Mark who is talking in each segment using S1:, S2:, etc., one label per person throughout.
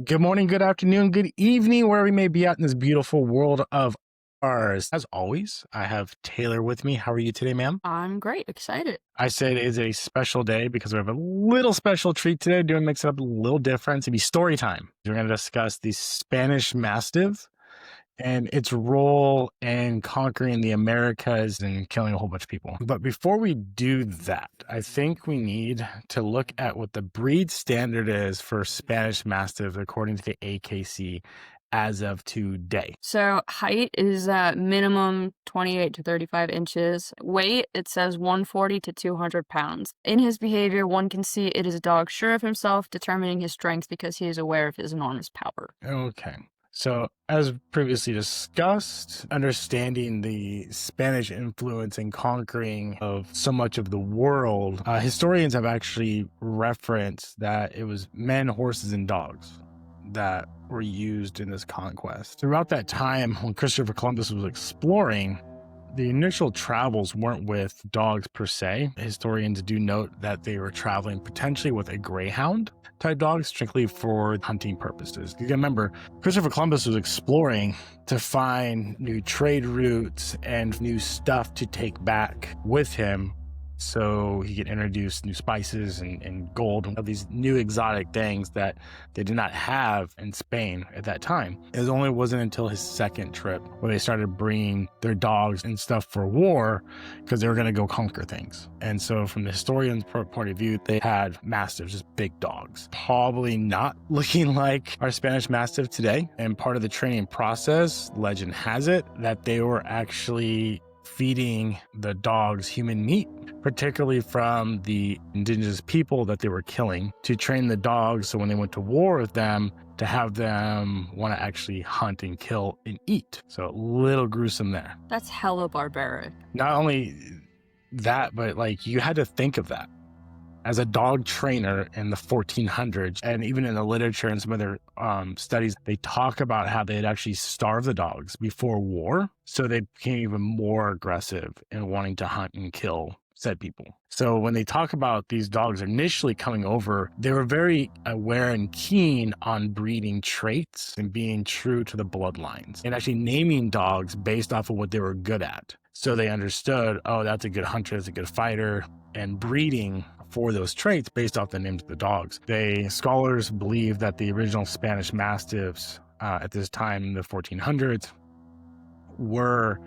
S1: Good morning, good afternoon, good evening, where we may be at in this beautiful world of ours. As always, I have Taylor with me. How are you today, ma'am?
S2: I'm great, excited.
S1: I said it is a special day because we have a little special treat today. Doing mix it up a little different. It's going to be story time. We're going to discuss the Spanish Mastiff and its role in conquering the Americas and killing a whole bunch of people. But before we do that, I think we need to look at what the breed standard is for Spanish Mastiff according to the AKC as of today.
S2: So height is minimum 28 to 35 inches. Weight, it says 140 to 200 pounds. In his behavior, one can see it is a dog sure of himself, determining his strength because he is aware of his enormous power.
S1: Okay. So, as previously discussed, understanding the Spanish influence and conquering of so much of the world, historians have actually referenced that it was men, horses, and dogs that were used in this conquest. Throughout that time, when Christopher Columbus was exploring, the initial travels weren't with dogs per se. Historians do note that they were traveling potentially with a greyhound type dog, strictly for hunting purposes. You can remember, Christopher Columbus was exploring to find new trade routes and new stuff to take back with him so he could introduce new spices and gold and these new exotic things that they did not have in Spain at that time. It wasn't until his second trip where they started bringing their dogs and stuff for war because they were going to go conquer things. And so from the historian's point of view, they had mastiffs, just big dogs, probably not looking like our Spanish Mastiff today. And part of the training process, legend has it, that they were actually feeding the dogs human meat, particularly from the indigenous people that they were killing, to train the dogs so when they went to war with them, to have them want to actually hunt and kill and eat. So a little gruesome there.
S2: That's hella barbaric.
S1: Not only that, but like you had to think of that as a dog trainer in the 1400s, and even in the literature and some other studies, they talk about how they had actually starved the dogs before war, so they became even more aggressive in wanting to hunt and kill said people. So when they talk about these dogs initially coming over, they were very aware and keen on breeding traits and being true to the bloodlines and actually naming dogs based off of what they were good at. So they understood, oh, that's a good hunter, that's a good fighter, and breeding for those traits based off the names of the dogs. Scholars believe that the original Spanish Mastiffs at this time in the 1400s were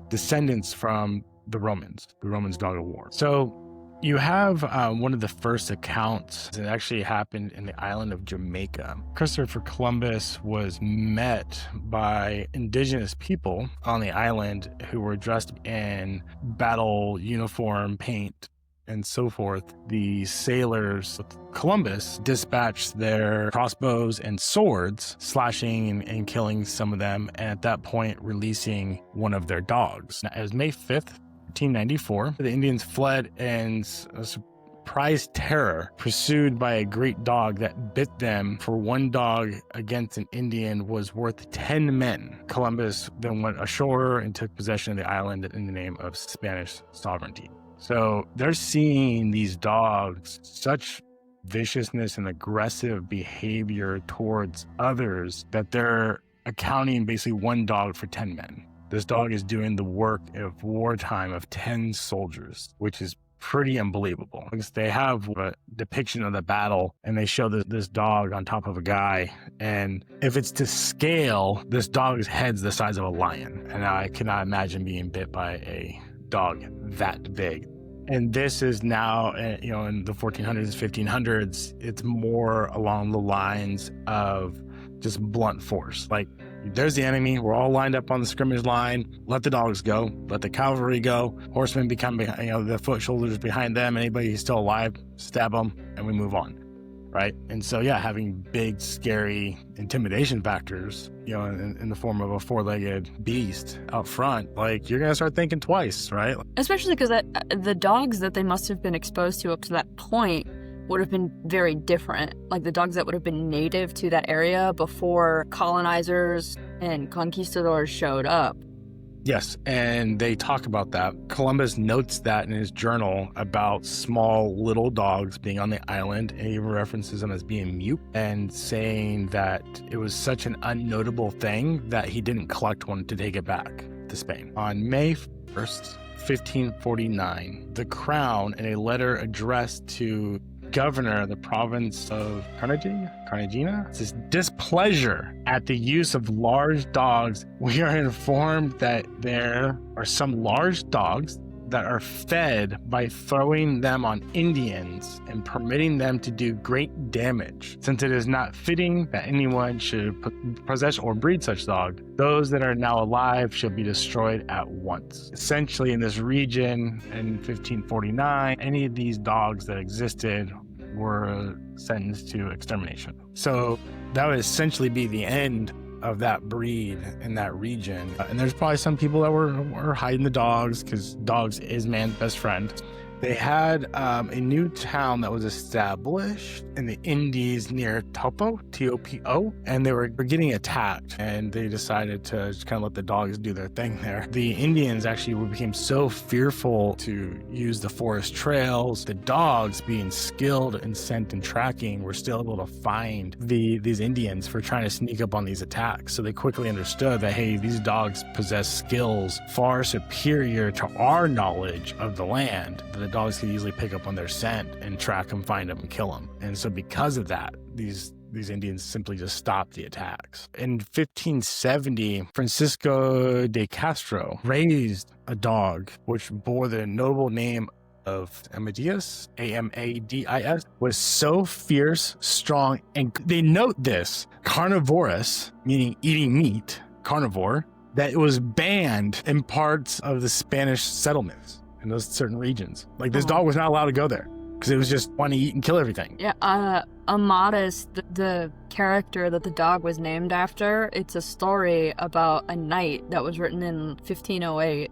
S1: descendants from the Romans dog of war. So you have one of the first accounts that actually happened in the island of Jamaica. Christopher Columbus was met by indigenous people on the island who were dressed in battle uniform, paint, and so forth. The sailors with Columbus dispatched their crossbows and swords, slashing and killing some of them, and at that point releasing one of their dogs. Now, it was May 5th, 1894. The Indians fled in a surprise terror, pursued by a great dog that bit them. For one dog against an Indian was worth 10 men. Columbus then went ashore and took possession of the island in the name of Spanish sovereignty. So they're seeing these dogs, such viciousness and aggressive behavior towards others, that they're accounting basically one dog for 10 men. This dog is doing the work of wartime of 10 soldiers, which is pretty unbelievable. Because they have a depiction of the battle and they show this dog on top of a guy. And if it's to scale, this dog's head's the size of a lion. And I cannot imagine being bit by a dog that big. And this is now, in the 1400s, 1500s, it's more along the lines of just blunt force. Like, there's the enemy. We're all lined up on the scrimmage line. Let the dogs go. Let the cavalry go. Horsemen become behind, the foot shoulders behind them. Anybody who's still alive, stab them, and we move on. Right. And so, having big, scary intimidation factors, in the form of a four-legged beast out front, like, you're going to start thinking twice, right?
S2: Especially because the dogs that they must have been exposed to up to that point would have been very different. Like the dogs that would have been native to that area before colonizers and conquistadors showed up.
S1: Yes, and they talk about that. Columbus notes that in his journal about small little dogs being on the island, and he even references them as being mute and saying that it was such an unnotable thing that he didn't collect one to take it back to Spain. On May 1st, 1549, the crown, in a letter addressed to governor of the province of Cartagena, says displeasure at the use of large dogs. We are informed that there are some large dogs that are fed by throwing them on Indians and permitting them to do great damage. Since it is not fitting that anyone should possess or breed such dog, those that are now alive shall be destroyed at once. Essentially, in this region in 1549, any of these dogs that existed were sentenced to extermination. So that would essentially be the end of that breed in that region. And there's probably some people that were hiding the dogs, because dogs is man's best friend. They had a new town that was established in the Indies near Topo, T-O-P-O, and they were getting attacked, and they decided to just kind of let the dogs do their thing there. The Indians actually became so fearful to use the forest trails. The dogs, being skilled in scent and tracking, were still able to find these Indians for trying to sneak up on these attacks. So they quickly understood that, hey, these dogs possess skills far superior to our knowledge of the land. The dogs could easily pick up on their scent and track them, find them, and kill them. And so because of that, these Indians simply just stopped the attacks. In 1570, Francisco de Castro raised a dog which bore the noble name of Amadis, A-M-A-D-I-S, was so fierce, strong, and they note this, carnivorous, meaning eating meat, carnivore, that it was banned in parts of the Spanish settlements in those certain regions. Like, this dog was not allowed to go there because it was just wanting to eat and kill everything.
S2: Yeah, Amadis, the character that the dog was named after, it's a story about a knight that was written in 1508.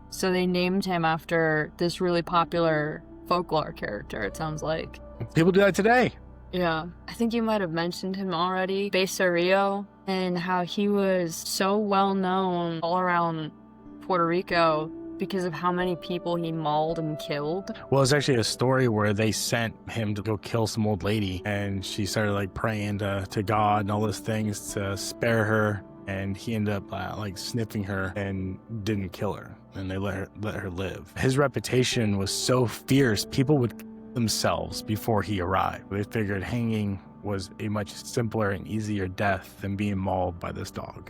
S2: So they named him after this really popular folklore character, it sounds like.
S1: People do that today.
S2: Yeah. I think you might have mentioned him already, Becerrillo, and how he was so well known all around Puerto Rico because of how many people he mauled and killed.
S1: Well, it's actually a story where they sent him to go kill some old lady, and she started like praying to God and all those things to spare her, and he ended up like sniffing her and didn't kill her, and they let her live. His reputation was so fierce, people would kill themselves before he arrived. They figured hanging was a much simpler and easier death than being mauled by this dog.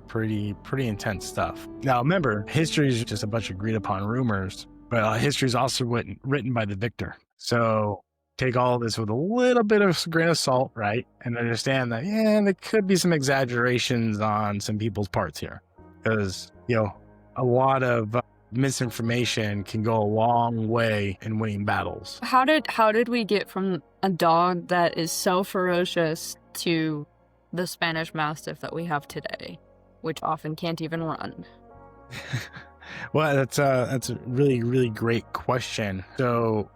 S1: Pretty intense stuff. Now remember, history is just a bunch of agreed upon rumors, but history is also written by the victor. So take all of this with a little bit of a grain of salt, right? And understand that, yeah, there could be some exaggerations on some people's parts here, because, you know, a lot of misinformation can go a long way in winning battles.
S2: How did we get from a dog that is so ferocious to the Spanish Mastiff that we have today, which often can't even run?
S1: Well, that's a really, really great question. So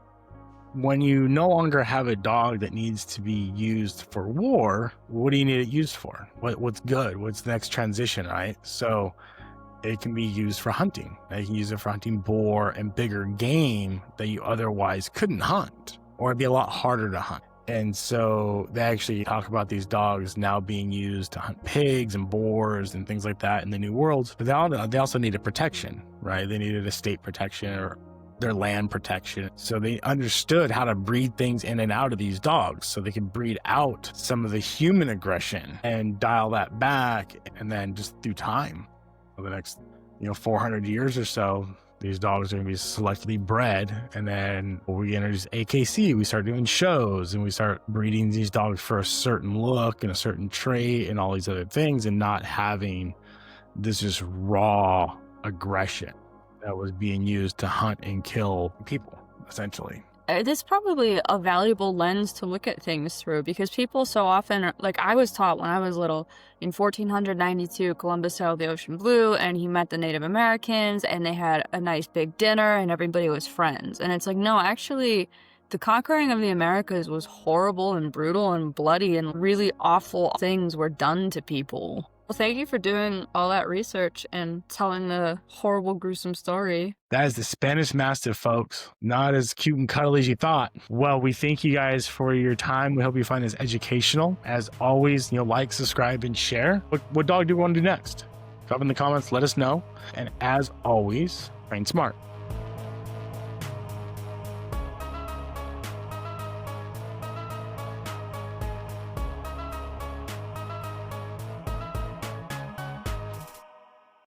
S1: when you no longer have a dog that needs to be used for war, what do you need it used for? What's good? What's the next transition, right? So it can be used for hunting. You can use it for hunting boar and bigger game that you otherwise couldn't hunt, or it'd be a lot harder to hunt. And so they actually talk about these dogs now being used to hunt pigs and boars and things like that in the New World. But they also needed protection, right? They needed estate protection or their land protection. So they understood how to breed things in and out of these dogs so they could breed out some of the human aggression and dial that back. And then just through time, over the next 400 years or so, these dogs are going to be selectively bred. And then we introduce AKC, we start doing shows and we start breeding these dogs for a certain look and a certain trait and all these other things, and not having this just raw aggression that was being used to hunt and kill people, essentially.
S2: It's probably a valuable lens to look at things through, because people so often, like I was taught when I was little, in 1492, Columbus sailed the ocean blue and he met the Native Americans and they had a nice big dinner and everybody was friends. And it's like, no, actually, the conquering of the Americas was horrible and brutal and bloody, and really awful things were done to people. Well, thank you for doing all that research and telling the horrible, gruesome story.
S1: That is the Spanish Mastiff, folks. Not as cute and cuddly as you thought. Well, we thank you guys for your time. We hope you find this educational. As always, like, subscribe, and share. What dog do we want to do next? Drop in the comments, let us know. And as always, train smart.